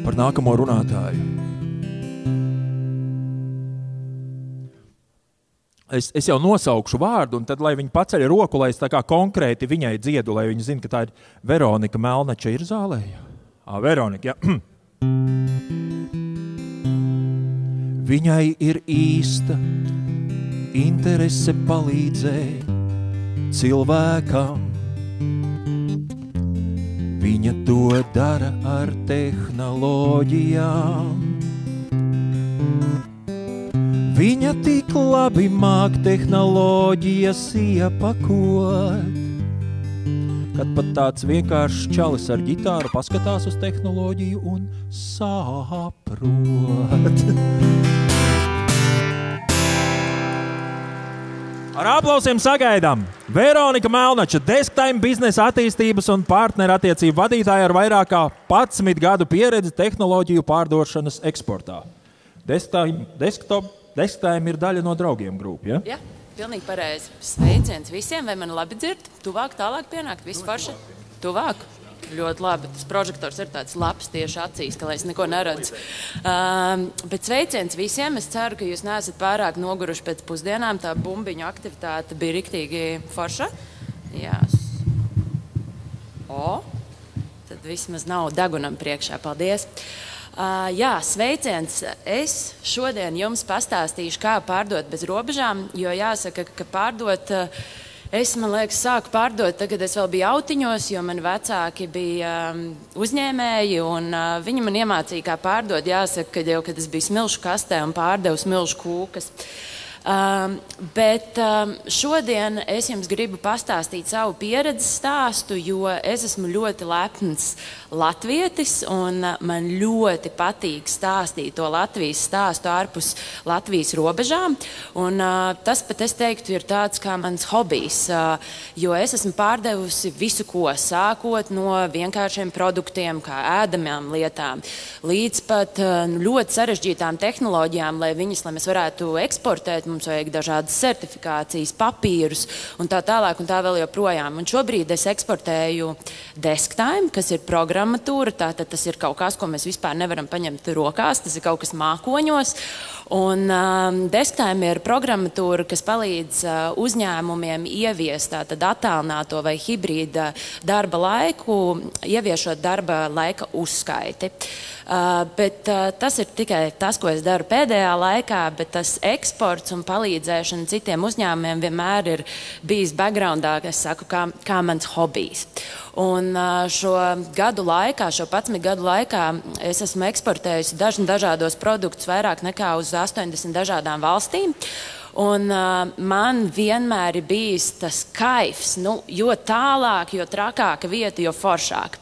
par nākamo runātāju. Es jau nosaukšu vārdu, un tad, lai viņi paceļ roku, lai es tā kā konkrēti viņai dziedu, lai viņi zina, ka tā ir Veronika Melnača. Ir zālē? Veronika, jā. Viņai ir īsta interese palīdzēt cilvēkam. Viņa to dara ar tehnoloģijām. Viņa tik labi māk tehnoloģijas iepakot, kad pat tāds vienkāršs čalis ar ģitāru paskatās uz tehnoloģiju un saprot. Ar aplausiem sagaidām Veronika Melnača, Desktime biznesa attīstības un partnerattiecību vadītāja ar vairāk kā 11 gadu pieredzi tehnoloģiju pārdošanas eksportā. Desktime ir daļa no Draugiem grupu, ja? Jā, pilnīgi pareizi. Sveiciens visiem, vai mani labi dzird? Tuvāk, tālāk pienākt, viss forši? Tuvāk? Ļoti labi. Tas prožektors ir tāds labs tieši acīs, ka lai es neko neredzu. Bet sveiciens visiem. Es ceru, ka jūs neesat pārāk noguruši pēc pusdienām. Tā bumbiņu aktivitāte bija riktīgi forša. Jā. Tad vismaz nav degunam priekšā. Paldies. Jā, sveiciens. Es šodien jums pastāstīšu, kā pārdot bez robežām, jo jāsaka, ka pārdot... Es, man liekas, sāku pārdot, tad, kad es vēl biju autiņos, jo mani vecāki bija uzņēmēji, un viņi man iemācīja, kā pārdot. Jāsaka, ka jau, kad es biju smilšu kastē un pārdevu smilšu kūkas. Bet šodien es jums gribu pastāstīt savu pieredzes stāstu, jo es esmu ļoti lepns latvietis, un man ļoti patīk stāstīt to Latvijas stāstu ārpus Latvijas robežām. Un tas pat, es teiktu, ir tāds kā mans hobijs, jo es esmu pārdevusi visu ko, sākot no vienkāršiem produktiem, kā ēdamām lietām, līdz pat ļoti sarežģītām tehnoloģijām, lai mēs varētu eksportēt. Mums vajag dažādas certifikācijas, papīrus un tā tālāk un tā vēl joprojām. Un šobrīd es eksportēju Desktime, kas ir programmatūra, tātad tas ir kaut kas, ko mēs vispār nevaram paņemt rokās, tas ir kaut kas mākoņos. Un Desktime ir programmatūra, kas palīdz uzņēmumiem ieviest tātad attālināto vai hibrīda darba laiku, ieviešot darba laika uzskaiti. Bet tas ir tikai tas, ko es daru pēdējā laikā, bet tas eksports un palīdzēšana citiem uzņēmumiem vienmēr ir bijis backgroundā, es saku, kā mans hobijs. Un šo gadu laikā, šo 11 gadu laikā, es esmu eksportējusi dažādos produktus vairāk nekā uz 80 dažādām valstīm. Un man vienmēr ir bijis tas kaifs, jo tālāk, jo trakāka vieta, jo foršāk.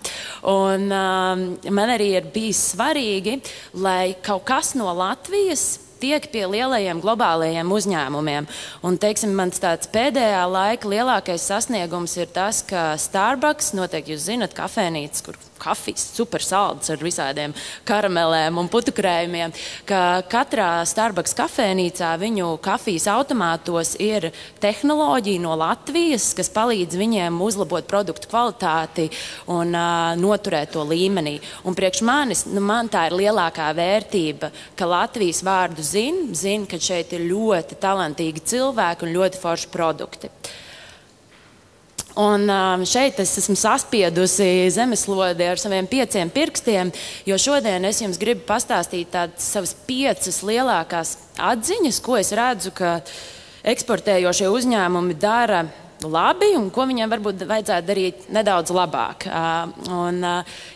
Un man arī ir bijis svarīgi, lai kaut kas no Latvijas tiek pie lielajiem globālajiem uzņēmumiem. Un, teiksim, mans tāds pēdējā laika lielākais sasniegums ir tas, ka Starbucks, noteikti jūs zinat, kafēnītes, kur kafijas super salds ar visādiem karamelēm un putukrējumiem, ka katrā Starbucks kafēnīcā viņu kafijas automātos ir tehnoloģija no Latvijas, kas palīdz viņiem uzlabot produktu kvalitāti un noturēt to līmenī. Un priekš manis, man tā ir lielākā vērtība, ka Latvijas vārdu zina, ka šeit ir ļoti talantīgi cilvēki un ļoti forši produkti. Un šeit es esmu saspiedusi zemeslodi ar saviem 5 pirkstiem, jo šodien es jums gribu pastāstīt tādas savas 5 lielākās atziņas, ko es redzu, ka eksportējošie uzņēmumi dara labi un ko viņiem varbūt vajadzētu darīt nedaudz labāk.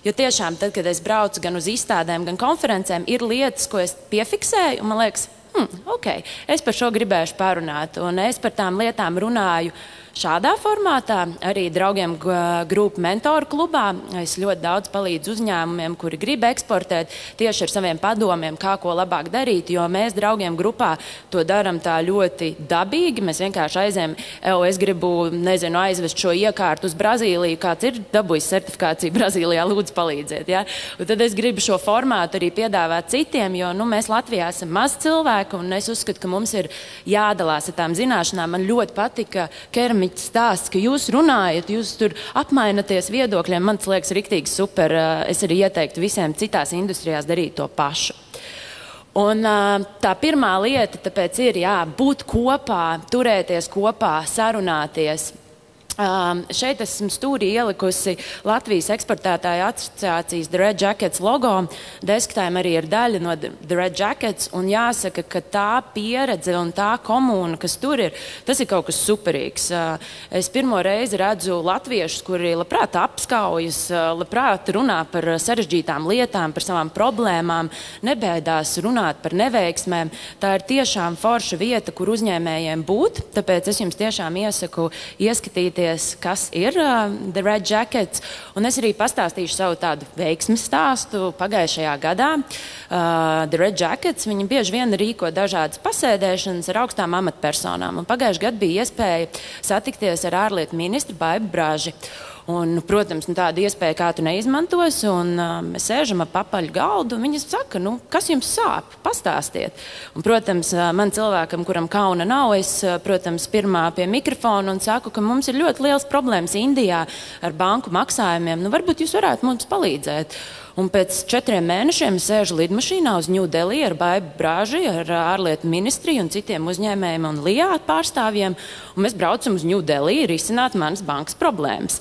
Jo tiešām, tad, kad es braucu gan uz izstādēm, gan konferencēm, ir lietas, ko es piefiksēju, un man liekas, ok, es par šo gribēšu parunāt, un es par tām lietām runāju šādā formātā, arī Draugiem grupu mentoru klubā. Es ļoti daudz palīdzu uzņēmumiem, kuri grib eksportēt tieši ar saviem padomiem, kā ko labāk darīt, jo mēs Draugiem grupā to daram tā ļoti dabīgi. Mēs vienkārši aizējam, es gribu, aizvest šo iekārtu uz Brazīliju, kāds ir dabūjis certifikāciju Brazīlijā, lūdzu palīdziet. Ja? Un tad es gribu šo formātu arī piedāvāt citiem, jo mēs Latvijā esam maz cilvēki, un es uzskatu, ka mums ir jādalās ar tām zināšanām. Man ļoti patika Kerma dinamikas stāsts, ka jūs runājat, jūs tur apmainaties viedokļiem. Man liekas, riktīgi super. Es arī ieteiktu visiem citās industrijās darīt to pašu. Un tā pirmā lieta tāpēc ir būt kopā, turēties kopā, sarunāties. Šeit esmu stūrī ielikusi Latvijas eksportētāju asociācijas The Red Jackets logo. Desktājiem arī ir daļa no The Red Jackets. Un jāsaka, ka tā pieredze un tā komūna, kas tur ir, tas ir kaut kas superīgs. Es pirmo reizi redzu latviešus, kuri labprāt apskaujas, labprāt runā par sarežģītām lietām, par savām problēmām, nebaidās runāt par neveiksmēm. Tā ir tiešām forša vieta, kur uzņēmējiem būt. Tāpēc es jums tiešām iesaku ieskatīties, kas ir The Red Jackets. Un es arī pastāstīšu savu tādu veiksmes stāstu pagājušajā gadā. The Red Jackets, viņi bieži vien rīko dažādas pasēdēšanas ar augstām amatpersonām. Un pagājušajā gadā bija iespēja satikties ar ārlietu ministru Baibu Braži. Un, protams, tāda iespēja, kā tu neizmantos, un mēs sēžam ap apaļu galdu, un viņi saka, kas jums sāp? Pastāstiet. Un, protams, man cilvēkam, kuram kauna nav, es, protams, pirmā pie mikrofona un saku, ka mums ir ļoti liels problēmas Indijā ar banku maksājumiem. Varbūt jūs varētu mums palīdzēt. Un pēc 4 mēnešiem es sēžu lidmašīnā uz New Delhi ar Baibu Braži, ar ārlietu ministriju un citiem uzņēmējiem un LIA pārstāvjiem. Un mēs braucam uz New Delhi risināt manas bankas problēmas.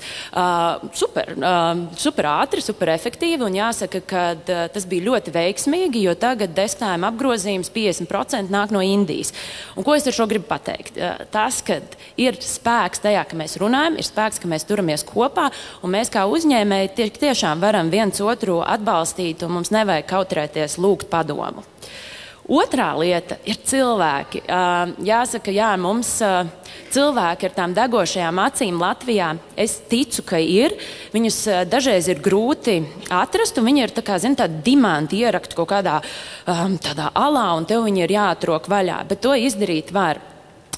Super ātri, super efektīvi. Un jāsaka, ka tas bija ļoti veiksmīgi, jo tagad desktājuma apgrozījums 50% nāk no Indijas. Un ko es ar šo gribu pateikt? Tas, ka ir spēks tajā, ka mēs runājam, ir spēks, ka mēs turamies kopā, un mēs kā uzņēmēji tiešām varam viens otru atbalstīt, un mums nevajag kautrēties lūgt padomu. Otrā lieta ir cilvēki. Jāsaka, mums cilvēki ar tām degošajām acīm Latvijā, es ticu, ka ir. Viņus dažreiz ir grūti atrast, un viņi ir tādi dimanti ierakt kaut kādā tādā alā, un tev viņi ir jāatrok vaļā, bet to izdarīt var.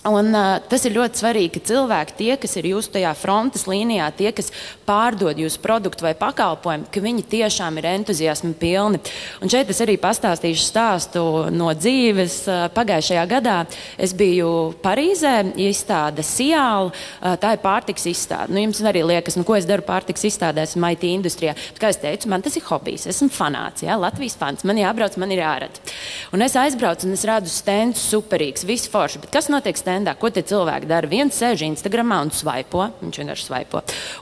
Un, tas ir ļoti svarīgi, ka cilvēki, tie, kas ir jūsu tajā frontes līnijā, tie, kas pārdod jūsu produktu vai pakalpojumu, ka viņi tiešām ir entuziasmi pilni. Un šeit es arī pastāstīšu stāstu no dzīves. Pagājušajā gadā es biju Parīzē, izstāde Siāla, tā ir pārtiks izstāde. Jums arī liekas, ko es daru pārtiks izstādē, esmu IT industrijā. Bet, kā es teicu, man tas ir hobijs, esmu fanāts, Latvijas fans, man jābrauc, man ir jārad. Un es aizbraucu un es redzu stendus superīgs, viss forši, bet kas notiek stendā? Ko tie cilvēki dara? Viens sēž Instagramā un svaipo, viņš vienkārši svaipo.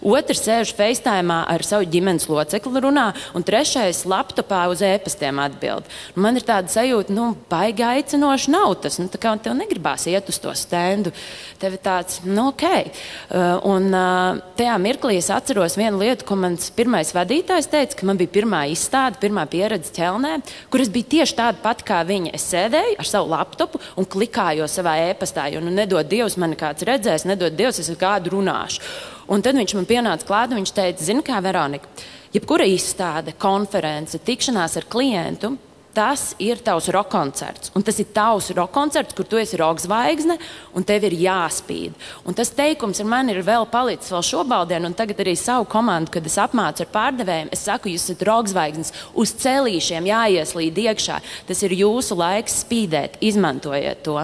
Otrs sēž FaceTime'ā ar savu ģimenes locekli runā, un trešais laptopā uz e-pastiem atbild. Man ir tāda sajūta, baigi aicinoši nav tas, tā kā tev negribās iet uz to stendu. Tev ir tāds, ok. Un tajā mirklī es atceros vienu lietu, ko mans pirmais vadītājs teica, ka man bija pirmā izstāde, pirmā pieredze ķelnē, kur es biju tieši tāda pat kā viņa. Es sēdēju ar savu laptopu un klikāju savā e-pastā, jo nedod Dievs, mani kāds redzēs, nedod Dievs, es ar kādu runāšu. Un tad viņš man pienāca klāt un viņš teica, zini kā, Veronika, jebkura izstāde, konference, tikšanās ar klientu, tas ir tavs rokkoncerts. Un tas ir tavs rokkoncerts, kur tu esi rokkzvaigzne un tev ir jāspīd. Un tas teikums ar mani ir vēl palicis vēl šobaldien, un tagad arī savu komandu, kad es apmācu ar pārdevējiem, es saku, jūs esat rokkzvaigznes, uz celīšiem jāieslīd iekšā. Tas ir jūsu laiks spīdēt, izmantojiet to.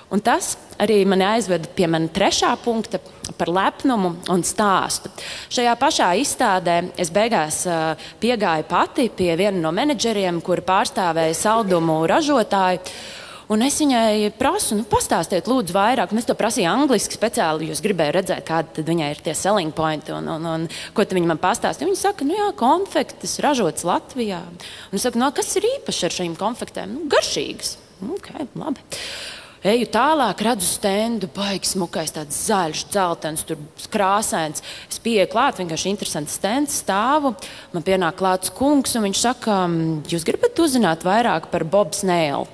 Un tas arī mani aizveda pie mana 3. punkta par lepnumu un stāstu. Šajā pašā izstādē es beigās piegāju pati pie viena no menedžeriem, kuri pārstāvēja saldumu ražotāju. Un es viņai prasu, pastāstiet lūdzu vairāk. Un es to prasīju angliski speciāli, jo es gribēju redzēt, kādi tad viņai ir tie selling pointi un ko tad viņa man pastāstīja. Viņa saka, konfektes ražotas Latvijā. Un es saku, kas ir īpaši ar šīm konfektēm? Garšīgas. Ok, labi. Eju tālāk, redzu stendu, baigi smukais, tāds zaļš, dzeltens, tur krāsains. Es pieeju klāt, vienkārši interesants stends, stāvu. Man pienāk klāts kungs, un viņš saka, jūs gribat uzzināt vairāk par Bob Snail?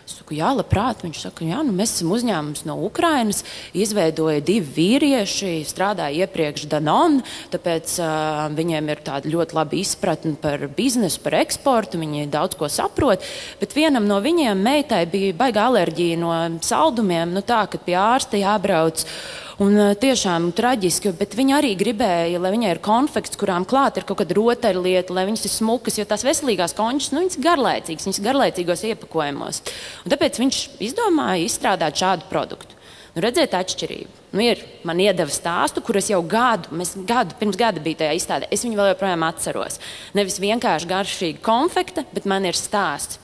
Es saku, jā, labprāt. Viņš saka, jā, mēs esam uzņēmums no Ukrainas, izveidoja 2 vīrieši, strādāja iepriekš Danone, tāpēc viņiem ir tāda ļoti laba izpratne par biznesu, par eksportu, viņi daudz ko saprot, bet vienam no viņiem meitai bija baiga alerģija no saldumiem, tā, kad pie ārsta jābrauc. Un tiešām traģiski, bet viņi arī gribēja, lai viņai ir konfekts, kurām klāt ir kaut kāda rotaļlieta, lai viņas ir smukas, jo tās veselīgās končas, viņas ir garlaicīgas, viņas ir garlaicīgos iepakojumos. Un tāpēc viņš izdomāja izstrādāt šādu produktu. Redziet atšķirību. Man iedeva stāstu, kur es jau pirms gada biju tajā izstādē. Es viņu vēl joprojām atceros. Nevis vienkārši garšīga konfekta, bet man ir stāsts.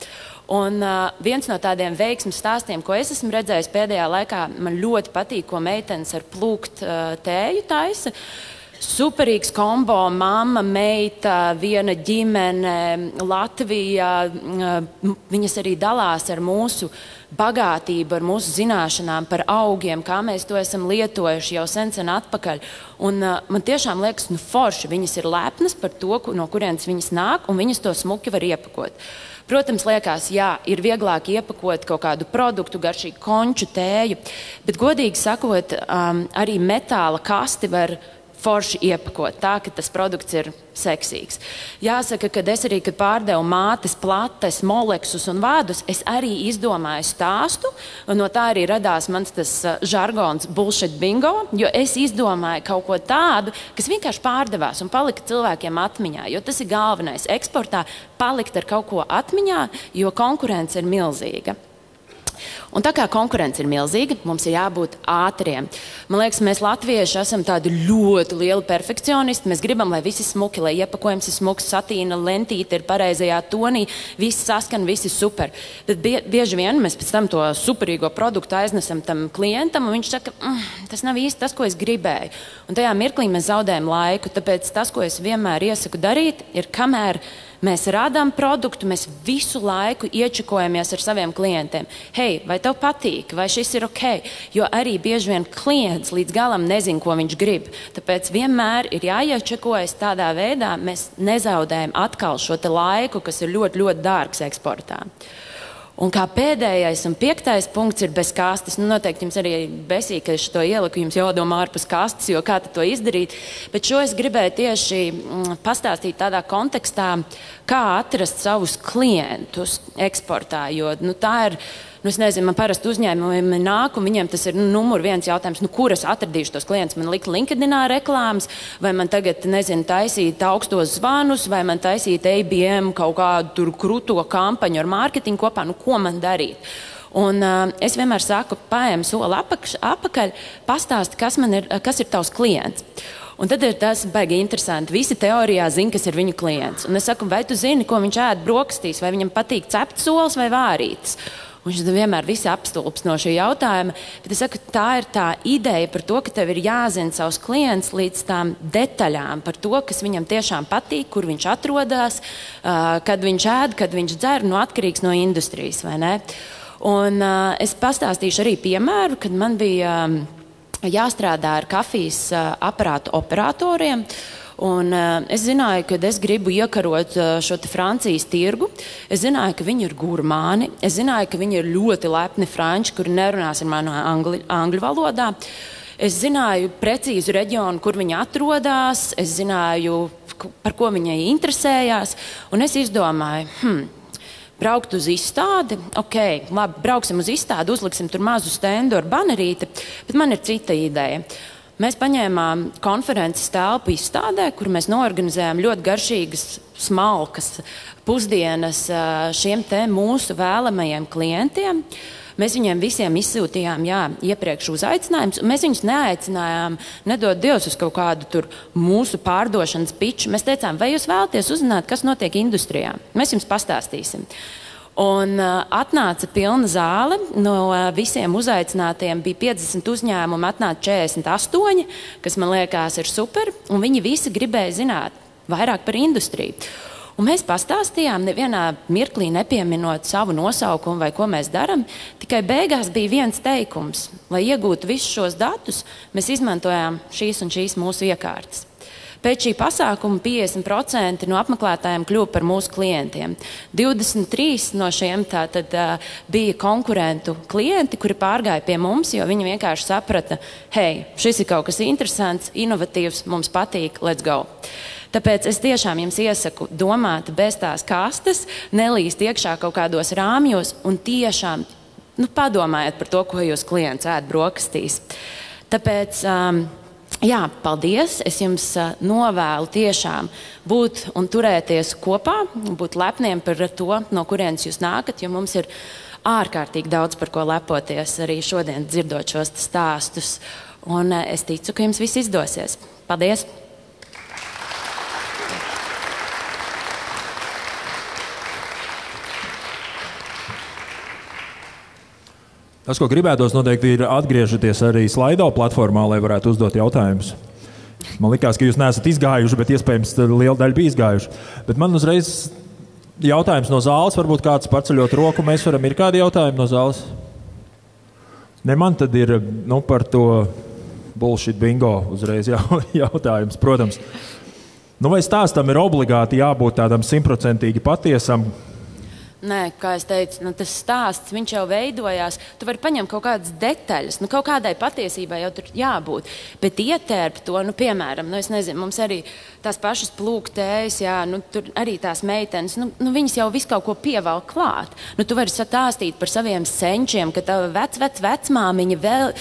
Un viens no tādiem veiksmes stāstiem, ko es esmu redzējis pēdējā laikā, man ļoti patīk, ko meitenes ar plūkt tēju taisa. Superīgs kombo, mamma, meita, viena ģimene, Latvija. Viņas arī dalās ar mūsu bagātību, ar mūsu zināšanām par augiem, kā mēs to esam lietojuši jau sen atpakaļ. Un man tiešām liekas, forši. Viņas ir lepnas par to, no kurienes viņas nāk, un viņas to smuki var iepakot. Protams, liekas, jā, ir vieglāk iepakot kaut kādu produktu, garšīgu konču, tēju, bet godīgi sakot, arī metāla kasti var forši iepakot tā, ka tas produkts ir seksīgs. Jāsaka, ka es arī, kad pārdevu mātes, plates, moleksus un vādus, es arī izdomāju stāstu, un no tā arī radās mans tas žargons bullshit bingo, jo es izdomāju kaut ko tādu, kas vienkārši pārdevās un palika cilvēkiem atmiņā, jo tas ir galvenais eksportā, palikt ar kaut ko atmiņā, jo konkurence ir milzīga. Un tā kā konkurence ir milzīga, mums ir jābūt ātriem. Man liekas, mēs latvieši esam tādi ļoti lieli perfekcionisti. Mēs gribam, lai viss ir smuki, lai iepakojums ir smuks, satīna lentīte ir pareizajā tonī, viss saskan, viss ir super. Bet bieži vien mēs pēc tam to superīgo produktu aiznesam tam klientam, un viņš saka, tas nav īsti tas, ko es gribēju. Un tajā mirklī mēs zaudējam laiku, tāpēc tas, ko es vienmēr iesaku darīt, ir kamēr mēs rādām produktu, mēs visu laiku iečakojamies ar saviem klientiem. Hei, vai tev patīk, vai šis ir ok? Jo arī bieži vien klients līdz galam nezin, ko viņš grib. Tāpēc vienmēr ir jāiečakojas tādā veidā, mēs nezaudējam atkal šo te laiku, kas ir ļoti, ļoti dārgs eksportā. Un kā pēdējais un 5. punkts ir bez kastes. Noteikti jums arī besīk, ka es to ieliku, jums jādomā ārpus kastes, jo kā to izdarīt. Bet šo es gribēju tieši pastāstīt tādā kontekstā, kā atrast savus klientus eksportā, jo tā ir, es nezinu, man parasti uzņēmumi nāk, un viņiem tas ir numur 1 jautājums, kur es atradīšu tos klientus. Man likt LinkedInā reklāmas, vai man tagad, nezinu, taisīt augstos zvanus, vai man taisīt ABM kaut kādu tur kruto kampaņu ar mārketingu kopā, ko man darīt. Un es vienmēr saku, paēm soli apakaļ, pastāsti, kas ir tavs klients. Un tad ir tas baigi interesanti. Visi teorijā zina, kas ir viņu klients. Un es saku, vai tu zini, ko viņš ēd brokastīs, vai viņam patīk cept solas vai vārītas? Un viņš vienmēr visi apstulbs no šī jautājuma. Bet es saku, tā ir tā ideja par to, ka tev ir jāzina savs klients līdz tām detaļām par to, kas viņam tiešām patīk, kur viņš atrodas, kad viņš ēd, kad viņš dzer, atkarīgs no industrijas, vai ne? Un es pastāstīšu arī piemēru, kad man bija jāstrādā ar kafijas aparātu operatoriem. Un es zināju, ka es gribu iekarot šo Francijas tirgu. Es zināju, ka viņi ir gurmāni. Es zināju, ka viņi ir ļoti lepni franči, kuri nerunās ar mani angļu valodā. Es zināju precīzu reģionu, kur viņi atrodas. Es zināju, par ko viņi interesējās. Un es izdomāju, braukt uz izstādi. Ok, labi, brauksim uz izstādi, uzliksim tur mazu stendu ar banerīti, bet man ir cita ideja. Mēs paņēmām konferences telpu izstādē, kur mēs norganizējām ļoti garšīgas, smalkas pusdienas šiem te mūsu vēlamajiem klientiem. Mēs viņiem visiem izsūtījām iepriekš uzaicinājumus, un mēs viņus neaicinājām, nedod Dievs, uz kaut kādu tur mūsu pārdošanas piču. Mēs teicām, vai jūs vēlaties uzzināt, kas notiek industrijā? Mēs jums pastāstīsim. Un atnāca pilna zāle, no visiem uzaicinātiem bija 50 uzņēmumi, atnāca 48, kas man liekas ir super, un viņi visi gribēja zināt vairāk par industriju. Un mēs pastāstījām, nevienā mirklī nepieminot savu nosaukumu vai ko mēs daram, tikai beigās bija viens teikums, lai iegūtu visus šos datus, mēs izmantojām šīs un šīs mūsu iekārtas. Pēc šī pasākuma 50% no apmeklētājiem kļuva par mūsu klientiem. 23 no šiem tātad bija konkurentu klienti, kuri pārgāja pie mums, jo viņi vienkārši saprata, hei, šis ir kaut kas interesants, inovatīvs, mums patīk, let's go. Tāpēc es tiešām jums iesaku domāt bez tās kastes, nelīst iekšā kaut kādos rāmjos un tiešām padomājiet par to, ko jūs klients ēd brokastīs. Tāpēc Jā, paldies. Es jums novēlu tiešām būt un turēties kopā, būt lepniem par to, no kurienes jūs nākat, jo mums ir ārkārtīgi daudz par ko lepoties arī šodien dzirdot šos stāstus. Un es ticu, ka jums viss izdosies. Paldies! Tas, ko gribētos noteikti, ir atgriežoties arī Slido platformā, lai varētu uzdot jautājumus. Man likās, ka jūs neesat izgājuši, bet iespējams liela daļa bija izgājuši. Bet man uzreiz jautājums no zāles, varbūt kāds paceļot roku, mēs varam, ir kādi jautājumi no zāles? Ne, man tad ir par to bullshit bingo uzreiz jautājums, protams. Vai stāstam ir obligāti jābūt tādam 100% patiesam? Nē, kā es teicu, tas stāsts, viņš jau veidojās. Tu vari paņemt kaut kādas detaļas, kaut kādai patiesībai jau tur jābūt. Bet ietērpt to, piemēram, es nezinu, mums arī tās pašas plūktējas, tur arī tās meitenes, viņas jau visu kaut ko pievelk klāt. Tu vari stāstīt par saviem senčiem, ka tava vecmāmiņa vēl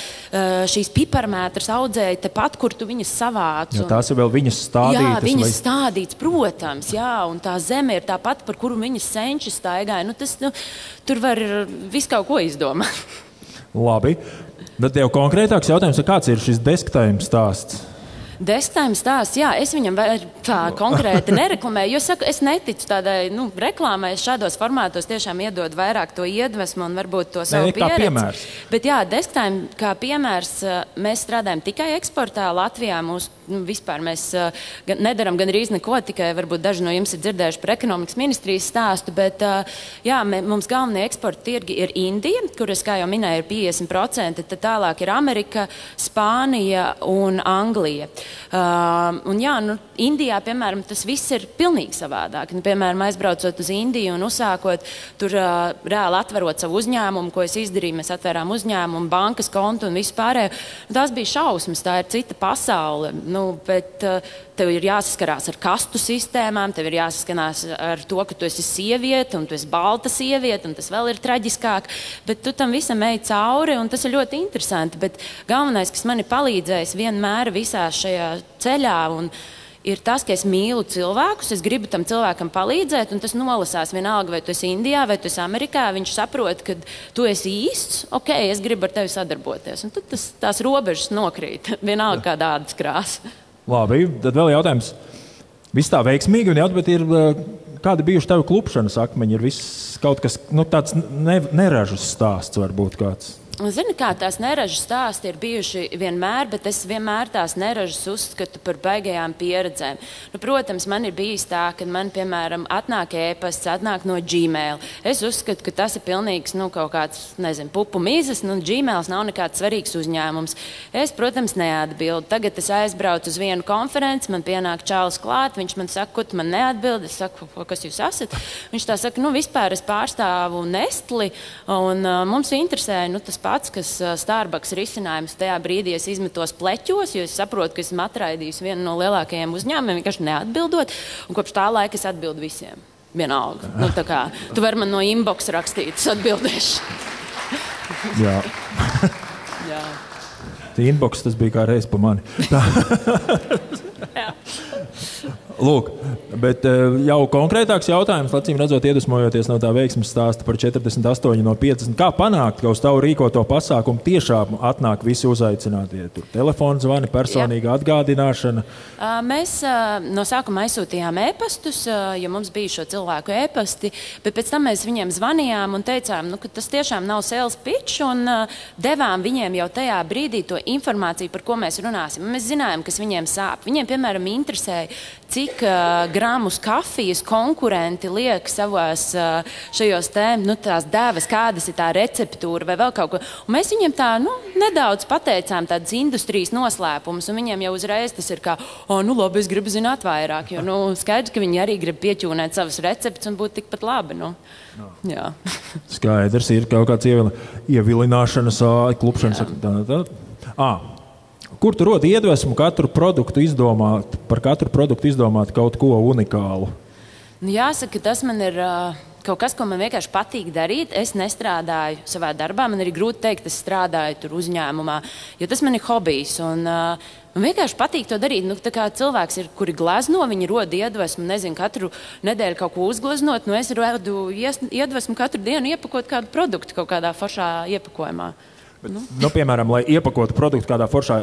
šīs piparmētras audzēja tepat, kur tu viņas savāc. Jā, tās ir vēl viņas stādītas. Jā, viņas stādītas, protams, un tā zeme ir tāpat, par kuru viņas senči staigā. Tur var visu kaut ko izdomāt. Labi. Bet jau konkrētāks jautājums, kāds ir šis desktime stāsts? Desktime stāsts, jā, es viņam tā konkrēti nereklamēju, jo saku, es neticu tādai reklāmai, es šādos formātos tiešām iedodu vairāk to iedvesmu un varbūt to savu pieredzi. Bet jā, desktime kā piemērs, mēs strādājam tikai eksportā Latvijā, vispār mēs nedaram gandrīz neko, tikai varbūt daži no jums ir dzirdējuši par ekonomikas ministrijas stāstu, bet jā, mums galvenie eksporta tirgi ir Indija, kuras, kā jau minēju, ir 50%, tad tālāk ir Amerika, Spānija un Anglija. Indijā, piemēram, tas viss ir pilnīgi savādāk. Piemēram, aizbraucot uz Indiju un uzsākot tur reāli atverot savu uzņēmumu, ko es izdarīju, mēs atvērām uzņēmumu, bankas kontu un visu pārējo. Tās bija šausmas, tā ir cita pasaule. Bet tev ir jāsaskarās ar kastu sistēmām, tev ir jāsaskarās ar to, ka tu esi sieviete un tu esi balta sieviete, un tas vēl ir traģiskāk. Bet tu tam visam ej cauri, un tas ir ļoti interesanti. Bet galvenais, kas man ir palīdzējis vienmēr visā šajā ceļā, ir tas, ka es mīlu cilvēkus, es gribu tam cilvēkam palīdzēt, un tas nolasās vienalga, vai tu esi Indijā, vai tu esi Amerikā. Viņš saprot, ka tu esi īsts, es gribu ar tevi sadarboties. Un tad tās robežas nokrīt, vienalga kāda ādas krāsa. Labi, tad vēl jautājums. Viss tā veiksmīgi, bet ir kādi bijuši tavi klupšanas akmeņi? Ir viss kaut kas tāds neražas stāsts varbūt kāds. Zini, kā tās neražas stāsti ir bijuši vienmēr, bet es vienmēr tās neražas uzskatu par baigajām pieredzēm. Protams, man ir bijis tā, ka man, piemēram, atnāk ēpasts, atnāk no Gmail. Es uzskatu, ka tas ir pilnīgs, kaut kāds, pupu mizas, Gmails nav nekāds svarīgs uzņēmums. Es, protams, neatbildu. Tagad es aizbraucu uz vienu konferenci, man pienāk čalis klāt, viņš man saka, ko tu man neatbildi? Es saku, kas jūs esat? Viņš tā saka, vispār es pārstāvu Nestli, un mums interesē, tas pats, kas Starbucks risinājums tajā brīdī es izmetos pleķos, jo es saprotu, ka esmu atraidījis vienu no lielākajiem uzņēmumiem, vienkārši neatbildot, un kopš tā laika es atbildu visiem. Vienalga. Tu vari man no inbox rakstīt, es atbildēšu. Jā. Jā. Inbox tas bija kā reiz pa mani. Jā. Lūk, bet jau konkrētāks jautājums, acīm redzot, iedvesmojoties no tā veiksmes stāsta par 48 no 50. Kā panākt, ka uz tavu rīkoto pasākumu tiešām atnāk visi uzaicinātie? Tur telefona zvani, personīga atgādināšana. Mēs no sākuma aizsūtījām ēpastus, jo mums bija šo cilvēku ēpasti, bet pēc tam mēs viņiem zvanījām un teicām, ka tas tiešām nav sales pitch, un devām viņiem jau tajā brīdī to informāciju, par ko mēs runāsim. Mēs zinājām, kas viņiem sāp. Viņiem, piemēram, interesēja, cik gramus kafijas konkurenti liek savās šajos tās devas, kādas ir tā receptūra vai vēl kaut ko. Un mēs viņiem tā nedaudz pateicām tādas industrijas noslēpumus, un viņiem jau uzreiz tas ir kā, labi, es gribu zināt vairāk, jo skaidrs, ka viņi arī grib pieķūnēt savas receptes un būt tikpat labi. Jā. Skaidrs, ir kaut kāds ievilināšanas, klupšanas. Kur tu rodi iedvesmu par katru produktu izdomāt kaut ko unikālu? Jāsaka, tas man ir kaut kas, ko man vienkārši patīk darīt. Es nestrādāju savā darbā, man arī grūti teikt, es strādāju tur uzņēmumā, jo tas man ir hobijs. Man vienkārši patīk to darīt. Nu, tā kā cilvēks ir, kuri glezno, viņi rod iedvesmu, nezinu, katru nedēļu kaut ko uzgleznot, es rodu iedvesmu katru dienu iepakot kādu produktu kaut kādā foršā iepakojumā. Piemēram, lai iepakotu produktu kādā foršā,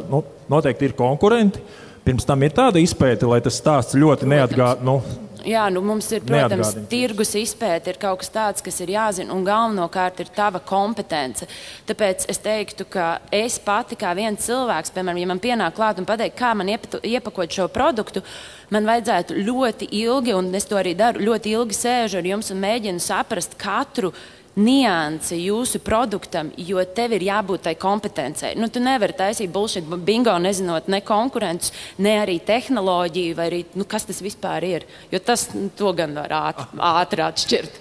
noteikti ir konkurenti. Pirms tam ir tāda izpēte, lai tas stāsts ļoti neatgādina. Jā, mums ir, protams, tirgus izpēte ir kaut kas tāds, kas ir jāzina, un galvenokārt ir tava kompetence. Tāpēc es teiktu, ka es pati kā viens cilvēks, piemēram, ja man pienāk klāt un pateikt, kā man iepakot šo produktu, man vajadzētu ļoti ilgi, un es to arī daru, ļoti ilgi sēžu ar jums un mēģinu saprast katru niansi jūsu produktam, jo tev ir jābūt tai kompetencei. Tu nevari taisīt bullshit bingo, nezinot ne konkurentus, ne arī tehnoloģiju, vai arī, kas tas vispār ir. Jo tas, to gan var ātri atšķirt.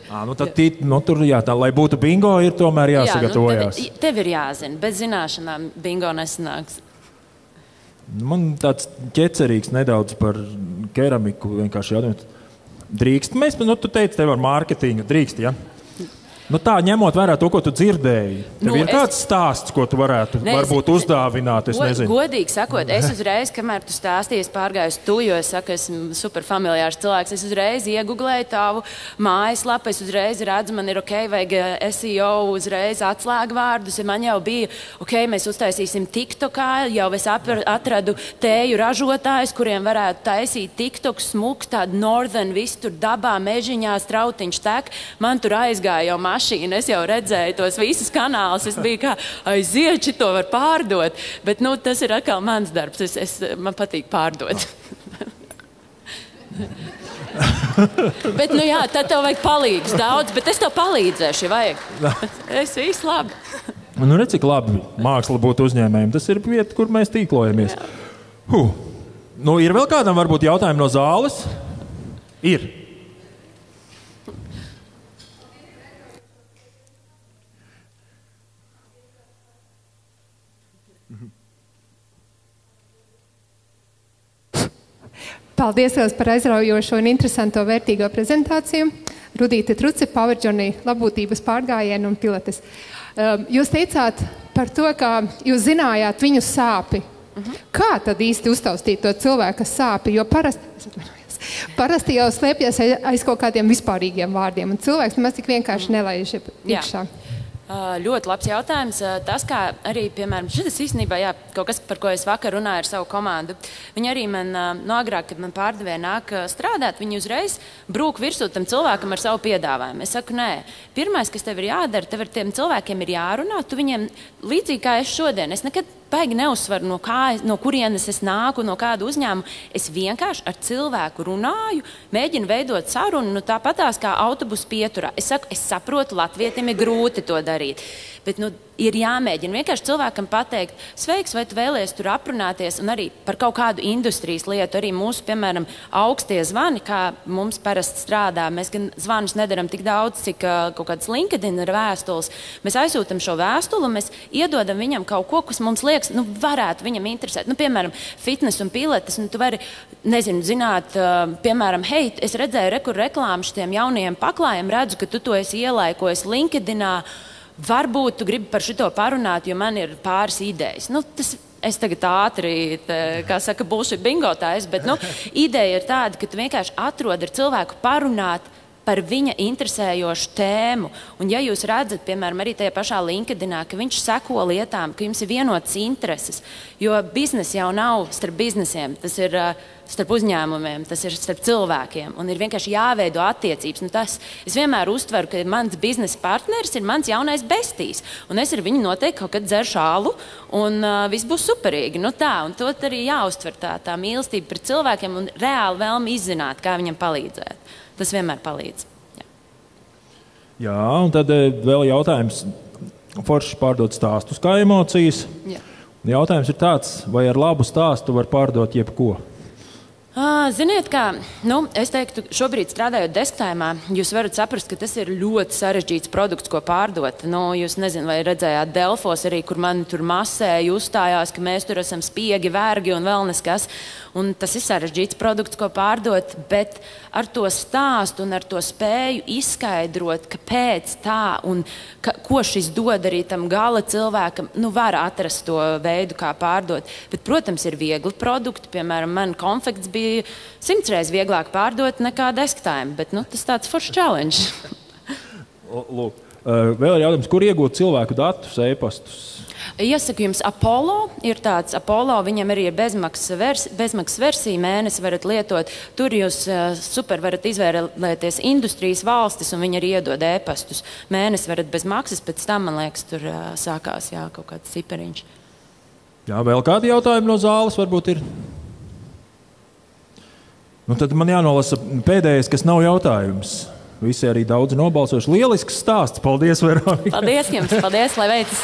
Tur, lai būtu bingo, ir tomēr jāsagatavojās. Tev ir jāzina. Bez zināšanām bingo nesanāks. Man tāds ķecerīgs nedaudz par keramiku vienkārši jādod. Drīkst mēs, tu teici, tev ar mārketingu drīkst, ja? Tā, ņemot vērā to, ko tu dzirdēji, tev ir kāds stāsts, ko tu varētu varbūt uzdāvināt, es nezinu. Godīgi sakot, es uzreiz, kamēr tu stāstīji, pārgāju uz tu, jo es saku, esmu super familiārs cilvēks, es uzreiz iegooglēju tavu mājaslapu, es uzreiz redzu, man ir vajag SEO, uzreiz atslēgvārdus, man jau bija, mēs uztaisīsim TikTokā, jau es atradu tēju ražotājus, kuriem varētu taisīt TikTok, smuk, tādu Northern, visu tur dabā, mežiņā, strautiņš tek, man tur aizgāja jau mašīna, es jau redzēju tos visus kanālus, es biju kā, aiziet, šito var pārdot, bet, tas ir atkal mans darbs, man patīk pārdot. Bet, tad tev vajag palīdz daudz, bet es tev palīdzēšu, ja vajag. Es visu labi. Redz, cik labi māksla būtu uzņēmējiem, tas ir vieta, kur mēs tīklojamies. Ir vēl kādam varbūt jautājumi no zāles? Ir. Paldies par aizraujošo un interesanto vērtīgo prezentāciju. Rudīte Truce, Power Journey, labūtības pārgājienu un pilates. Jūs teicāt par to, ka jūs zinājāt viņu sāpi. Kā tad īsti uztaustīt to cilvēka sāpi? Jo parasti jau slēpjas aiz kaut kādiem vispārīgiem vārdiem, un cilvēks nemaz tik vienkārši nelaiž iekšā. Ļoti labs jautājums. Tas, kā arī, piemēram, šis īstenībā, kaut kas, par ko es vakar runāju ar savu komandu, viņi arī man, agrāk, kad man pārdevēja nāk strādāt, viņi uzreiz brūk virsū tam cilvēkam ar savu piedāvājumu. Es saku, nē, pirmais, kas tev ir jādara, tev ar tiem cilvēkiem ir jārunā, tu viņiem, līdzīgi kā es šodien, es nekad baigi neuzsvaru, no kurienes es nāku, no kāda uzņēmuma. Es vienkārši ar cilvēku runāju, mēģinu veidot sarunu, tāpatās kā autobusu pieturā. Es saku, es saprotu, latvietim ir grūti to darīt, bet ir jāmēģina vienkārši cilvēkam pateikt, sveiks, vai tu vēlies tur aprunāties, un arī par kaut kādu industrijas lietu, arī mūsu, piemēram, augstie zvani, kā mums parasti strādā. Mēs gan zvanus nedaram tik daudz, cik kaut kāds LinkedIn ir vēstules. Mēs aizsūtam šo vēstuli, un mēs iedodam viņam kaut ko, kas mums liekas, varētu viņam interesēt. Piemēram, fitnes un pilates, tu vari, zināt, piemēram, hei, es redzēju reklāmu šitiem jaunajiem paklājiem, redzu, ka tu to esi ielaikojis LinkedInā. Varbūt tu gribi par šito parunāt, jo man ir pāris idejas. Es tagad ātri, kā saka, bullshit bingotājs, bet ideja ir tāda, ka tu vienkārši atrod ar cilvēku parunāt par viņa interesējošu tēmu. Un ja jūs redzat, piemēram, arī tajā pašā LinkedInā, ka viņš seko lietām, ka jums ir vienotas intereses, jo biznes jau nav starp biznesiem, tas ir starp uzņēmumiem, tas ir starp cilvēkiem, un ir vienkārši jāveido attiecības. Es vienmēr uztveru, ka mans biznesa partneris ir mans jaunais bestijs, un es ar viņu noteikti kaut kad dzeršu alu, un viss būs superīgi. Un to arī jāuztver tā mīlestība pret cilvēkiem un reāli vēlme izzināt, kā viņam palīdzēt. Tas vienmēr palīdz. Jā, un tad vēl jautājums. Forši pārdot stāstus kā emocijas. Jā. Jautājums ir tāds, vai ar labu stāstu var pārdot jebko? Ziniet, kā es teiktu, šobrīd strādājot desktopā, jūs varat saprast, ka tas ir ļoti sarežģīts produkts, ko pārdot. Jūs nezināt, vai redzējāt Delfos arī, kur mani tur masēja, uzstājās, ka mēs tur esam spiegi, vergi un vēl neskas. Un tas ir sarežģīts produkts, ko pārdot, bet ar to stāstu un ar to spēju izskaidrot, kāpēc tā un ko šis dod arī tam gala cilvēkam, var atrast to veidu, kā pārdot. Bet, protams, ir viegli produkti. Piemēram, man konfekts bija 100 reizes vieglāk pārdot nekā desktop, bet tas tāds foršs challenge. Lūk, vēl ir jautājums, kur iegūt cilvēku datus, e-pastus? Iesaku jums Apollo. Ir tāds Apollo, viņam arī ir bezmaksas versija, mēnesi varat lietot. Tur jūs super varat izvēlēties industrijas valstis, un viņi arī iedod e-pastus. Mēnesi varat bez maksas, pēc tam, man liekas, tur sākās kaut kāds cipariņš. Jā, vēl kādi jautājumi no zāles varbūt ir? Tad man jānolasa pēdējais, kas nav jautājums. Visi arī daudz nobalsojuši. Lielisks stāsts. Paldies, Veronika. Paldies jums. Paldies, lai veicas.